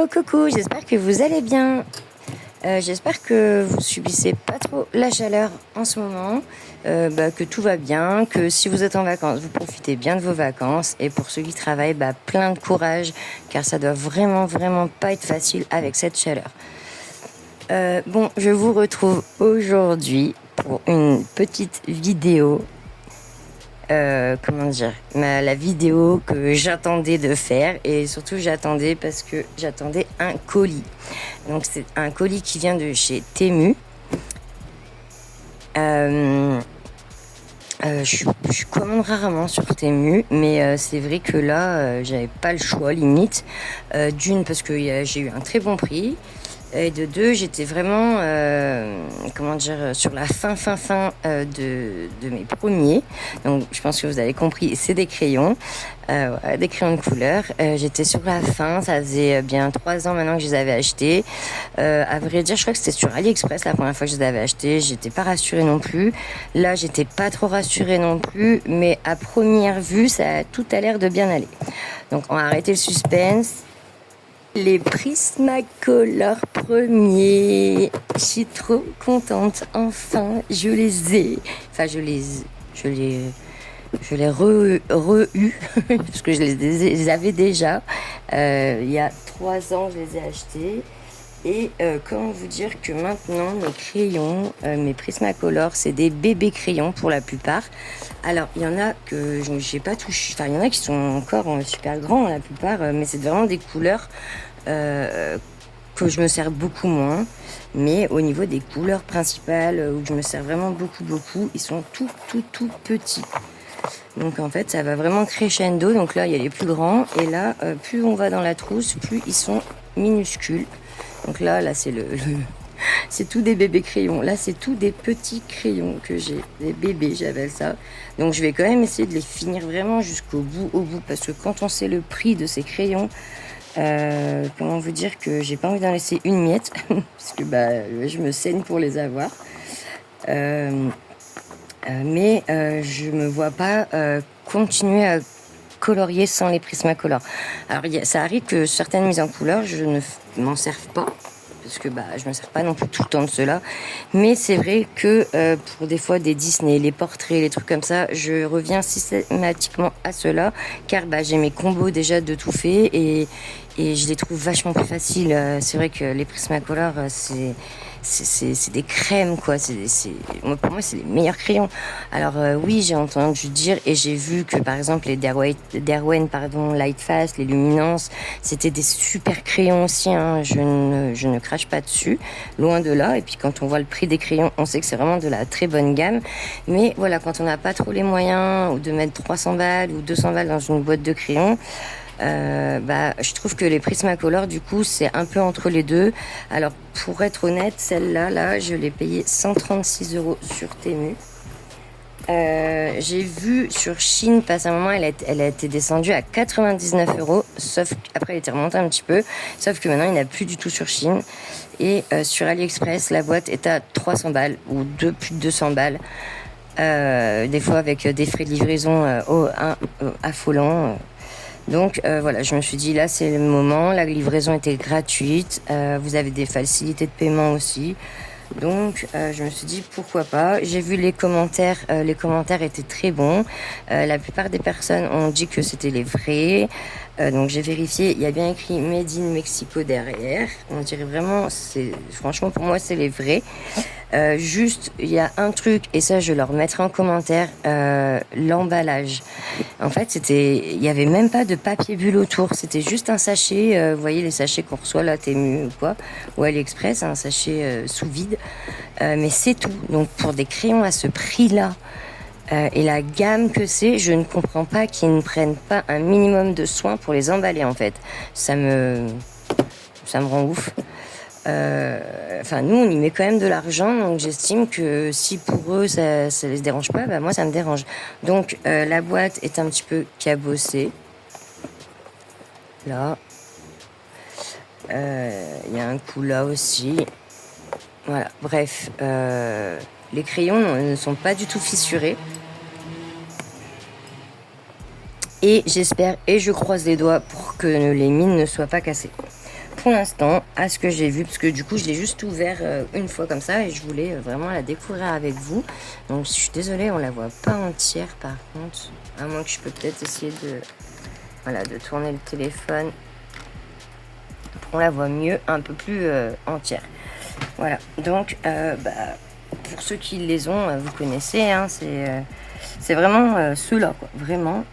Hello, coucou, j'espère que vous allez bien. J'espère que vous subissez pas trop la chaleur en ce moment, que tout va bien, que si vous êtes en vacances, vous profitez bien de vos vacances. Et pour ceux qui travaillent, plein de courage, car ça doit vraiment pas être facile avec cette chaleur. Je vous retrouve aujourd'hui pour une petite vidéo. La vidéo que j'attendais de faire, et surtout j'attendais parce que j'attendais un colis. Donc c'est un colis qui vient de chez Temu. Je commande rarement sur Temu, mais c'est vrai que là j'avais pas le choix limite. D'une parce que j'ai eu un très bon prix. Et de deux, j'étais vraiment, sur la fin de mes premiers. Donc, je pense que vous avez compris, c'est des crayons, des crayons de couleur. J'étais sur la fin, ça faisait bien 3 ans maintenant que je les avais achetés. À vrai dire, je crois que c'était sur AliExpress la première fois que je les avais achetés. J'étais pas rassurée non plus. Là, j'étais pas trop rassurée non plus, mais à première vue, tout a l'air de bien aller. Donc, on va arrêter le suspense. Les Prismacolor premiers. Je suis trop contente. Enfin, je les ai. Enfin, je les re-eu. Parce que je les avais déjà. Il y a 3 ans, je les ai achetés. Et comment vous dire que maintenant, mes crayons, mes Prismacolor, c'est des bébés crayons pour la plupart. Alors, il y en a que je n'ai pas touché. Enfin, il y en a qui sont encore super grands, la plupart. Mais c'est vraiment des couleurs que je me sers beaucoup moins. Mais au niveau des couleurs principales, où je me sers vraiment beaucoup, ils sont tout petits. Donc en fait, ça va vraiment crescendo. Donc là, il y a les plus grands. Et là, plus on va dans la trousse, plus ils sont minuscules. Donc là, c'est c'est tout des bébés crayons. Là, c'est tout des petits crayons que j'ai. Des bébés, j'appelle ça. Donc je vais quand même essayer de les finir vraiment jusqu'au bout. Parce que quand on sait le prix de ces crayons, comment vous dire que j'ai pas envie d'en laisser une miette. Parce que je me saigne pour les avoir. Mais je me vois pas continuer à colorier sans les Prismacolor. Alors ça arrive que certaines mises en couleur, je ne m'en serve pas. Parce que je me sers pas non plus tout le temps de cela. Mais c'est vrai que pour des fois des Disney, les portraits, les trucs comme ça, je reviens systématiquement à cela. Car j'ai mes combos déjà de tout fait et je les trouve vachement plus faciles. C'est vrai que les Prismacolor, c'est des crèmes, quoi. Pour moi, c'est les meilleurs crayons. Alors oui, j'ai entendu dire et j'ai vu que par exemple les Derwent Lightfast, les Luminance, c'était des super crayons aussi. Hein. Je ne crache pas dessus, loin de là. Et puis quand on voit le prix des crayons, on sait que c'est vraiment de la très bonne gamme. Mais voilà, quand on n'a pas trop les moyens de mettre 300 balles ou 200 balles dans une boîte de crayons, je trouve que les Prismacolor du coup c'est un peu entre les deux. Alors pour être honnête, celle-là je l'ai payée 136 € sur Temu. J'ai vu sur Chine passer un moment, elle a été descendue à 99 €, sauf qu'après elle était remontée un petit peu, sauf que maintenant il n'y en a plus du tout sur Chine. Et sur AliExpress la boîte est à 300 balles ou plus de 200 balles. Des fois avec des frais de livraison affolants. Donc voilà, je me suis dit là c'est le moment, la livraison était gratuite, vous avez des facilités de paiement aussi. Donc je me suis dit pourquoi pas. J'ai vu les commentaires étaient très bons. La plupart des personnes ont dit que c'était les vrais. Donc j'ai vérifié, il y a bien écrit Made in Mexico derrière. On dirait vraiment, franchement pour moi c'est les vrais. Juste, il y a un truc, et ça je leur mettrai en commentaire, l'emballage. En fait, il y avait même pas de papier bulle autour, c'était juste un sachet, vous voyez les sachets qu'on reçoit là, Temu ou quoi, ou AliExpress, un sachet sous vide, mais c'est tout. Donc pour des crayons à ce prix-là, et la gamme que c'est, je ne comprends pas qu'ils ne prennent pas un minimum de soin pour les emballer en fait. Ça me rend ouf. Nous on y met quand même de l'argent, donc j'estime que si pour eux ça les dérange pas, moi ça me dérange. Donc la boîte est un petit peu cabossée là, il y a un coup là aussi, voilà, bref, les crayons ne sont pas du tout fissurés et j'espère et je croise les doigts pour que les mines ne soient pas cassées. pour l'instant, à ce que j'ai vu, parce que du coup je l'ai juste ouvert une fois comme ça et je voulais vraiment la découvrir avec vous. Donc je suis désolée, on la voit pas entière par contre, à moins que je peux peut-être essayer de tourner le téléphone pour qu'on la voit mieux, un peu plus entière. Voilà, donc pour ceux qui les ont, vous connaissez, hein, c'est vraiment ceux-là, quoi, vraiment.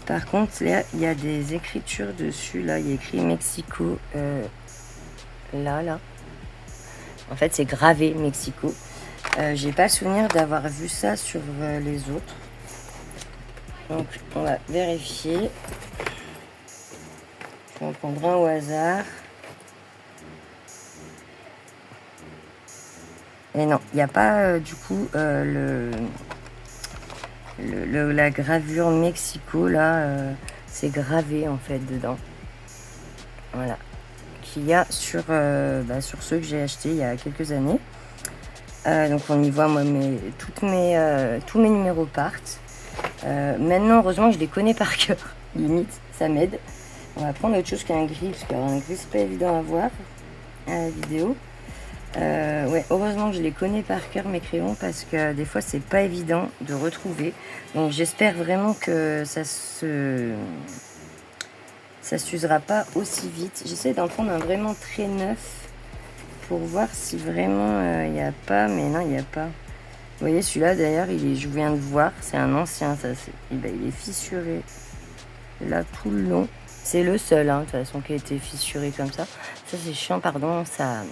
Par contre, là, il y a des écritures dessus. Là, il y a écrit Mexico. Là. En fait, c'est gravé Mexico. J'ai pas le souvenir d'avoir vu ça sur les autres. Donc, on va vérifier. Je vais en prendre un au hasard. Et non, il n'y a pas du coup la gravure Mexico, là, c'est gravé en fait dedans. Voilà. Qu'il y a sur ceux que j'ai achetés il y a quelques années. Donc on y voit, moi, tous mes numéros partent. Maintenant, heureusement, je les connais par cœur. Limite, ça m'aide. On va prendre autre chose qu'un gris, parce qu'un gris, c'est pas évident à voir à la vidéo. Ouais, heureusement que je les connais par cœur, mes crayons, parce que des fois c'est pas évident de retrouver. Donc j'espère vraiment que ça s'usera pas aussi vite. J'essaie d'en prendre un vraiment très neuf pour voir si vraiment il n'y a pas, mais non, il n'y a pas. Vous voyez, celui-là d'ailleurs, je viens de voir, c'est un ancien, ça, il est fissuré là tout le long. C'est le seul, hein, de toute façon, qui a été fissuré comme ça. Ça c'est chiant, pardon, ça.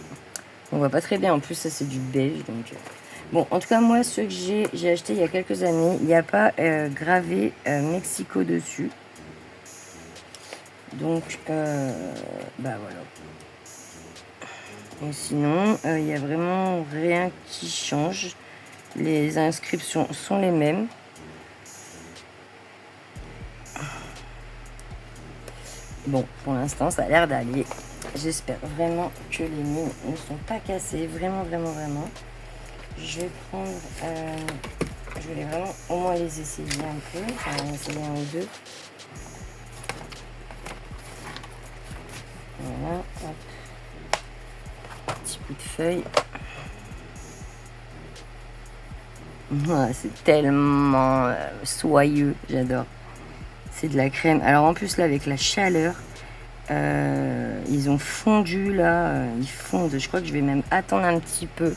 On voit pas très bien, en plus ça c'est du beige, donc bon, en tout cas moi ceux que j'ai acheté il y a quelques années, il n'y a pas gravé Mexico dessus, donc voilà. Et sinon il n'y a vraiment rien qui change, les inscriptions sont les mêmes. Bon, pour l'instant ça a l'air d'aller. J'espère vraiment que les mines ne sont pas cassées, vraiment. Je vais prendre, je voulais vraiment au moins les essayer un peu, enfin en essayer un ou deux. Voilà, hop. Petit bout de feuille. Voilà, c'est tellement soyeux, j'adore. C'est de la crème. Alors en plus là avec la chaleur, ils ont fondu là, ils fondent. Je crois que je vais même attendre un petit peu.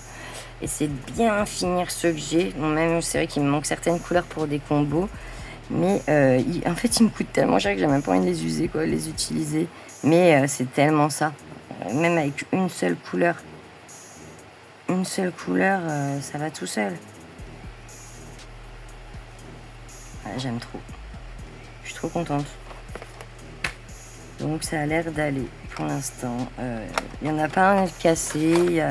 Essayer de bien finir ceux que j'ai. Bon, même c'est vrai qu'il me manque certaines couleurs pour des combos. Mais en fait ils me coûtent tellement cher que j'ai même pas envie de les user, quoi, les utiliser. Mais c'est tellement ça. Même avec une seule couleur. Ça va tout seul. Ouais, j'aime trop. Je suis trop contente. Donc ça a l'air d'aller pour l'instant. Il n'y en a pas un cassé.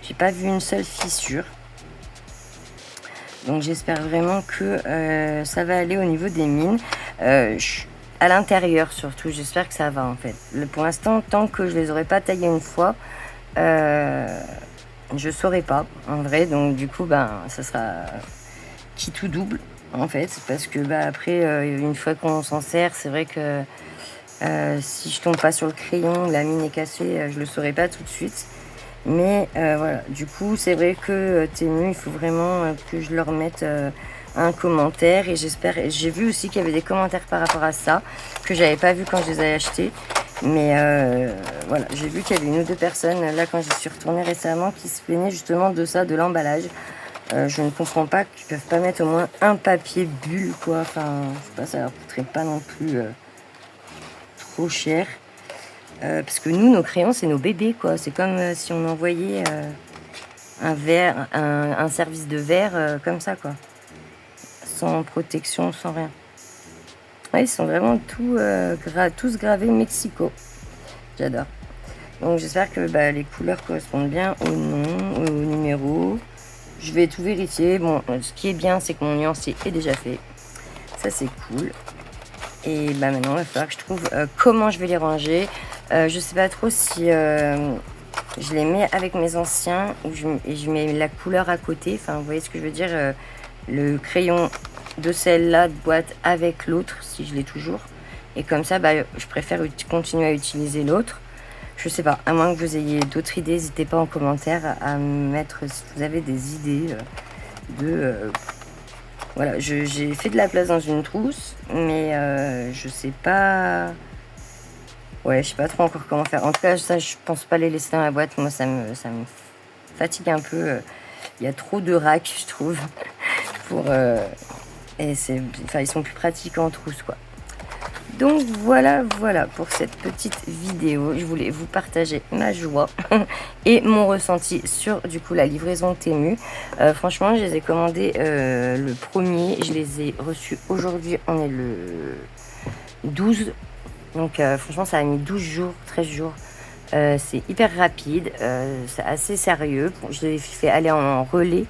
J'ai pas vu une seule fissure. Donc j'espère vraiment que ça va aller au niveau des mines. À l'intérieur surtout, j'espère que ça va en fait. Pour l'instant, tant que je les aurais pas taillés une fois, je saurais pas en vrai. Donc du coup, ça sera qui tout double en fait. Parce que après, une fois qu'on s'en sert, c'est vrai que si je tombe pas sur le crayon, la mine est cassée, je le saurais pas tout de suite. Mais voilà, du coup c'est vrai que Temu, il faut vraiment que je leur mette un commentaire. Et j'espère, j'ai vu aussi qu'il y avait des commentaires par rapport à ça que j'avais pas vu quand je les ai achetés. Mais voilà, j'ai vu qu'il y avait une ou deux personnes là quand j'y suis retournée récemment qui se plaignaient justement de ça, de l'emballage. Je ne comprends pas qu'ils peuvent pas mettre au moins un papier bulle, quoi. Enfin, je sais pas, ça leur coûterait pas non plus trop cher. Parce que nous, nos crayons, c'est nos bébés, quoi. C'est comme si on envoyait un verre, un service de verre comme ça, quoi. Sans protection, sans rien. Ouais, ils sont vraiment tous gravés Mexico. J'adore. Donc j'espère que les couleurs correspondent bien au nom, au numéro. Je vais tout vérifier. Bon, ce qui est bien, c'est que mon nuancier est déjà fait. Ça, c'est cool. Et maintenant, il va falloir que je trouve comment je vais les ranger. Je sais pas trop si je les mets avec mes anciens ou je mets la couleur à côté. Enfin, vous voyez ce que je veux dire, le crayon de celle-là de boîte avec l'autre, si je l'ai toujours. Et comme ça, bah, je préfère continuer à utiliser l'autre. Je sais pas, à moins que vous ayez d'autres idées, n'hésitez pas en commentaire à me mettre si vous avez des idées voilà, j'ai fait de la place dans une trousse, mais je sais pas... Ouais, je sais pas trop encore comment faire. En tout cas, ça, je pense pas les laisser dans la boîte. Moi, ça me fatigue un peu. Il y a trop de racks, je trouve, pour... et enfin, ils sont plus pratiques en trousse, quoi. Donc voilà pour cette petite vidéo. Je voulais vous partager ma joie et mon ressenti sur du coup la livraison Temu. Franchement, je les ai commandés le 1er. Je les ai reçus aujourd'hui. On est le 12. Donc franchement, ça a mis 12 jours, 13 jours. C'est hyper rapide. C'est assez sérieux. Je les ai fait aller en relais.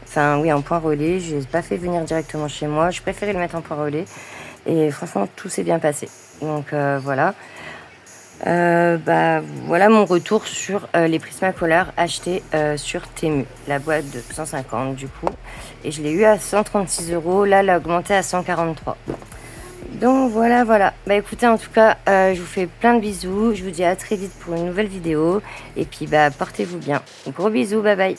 Enfin oui, en point relais. Je ne les ai pas fait venir directement chez moi. Je préférais le mettre en point relais. Et franchement, tout s'est bien passé. Donc voilà. Voilà mon retour sur les Prismacolor achetés sur Temu. La boîte de 150 du coup. Et je l'ai eu à 136 €. Là, elle a augmenté à 143. Donc voilà. Bah écoutez, en tout cas, je vous fais plein de bisous. Je vous dis à très vite pour une nouvelle vidéo. Et puis bah portez-vous bien. Gros bisous, bye bye.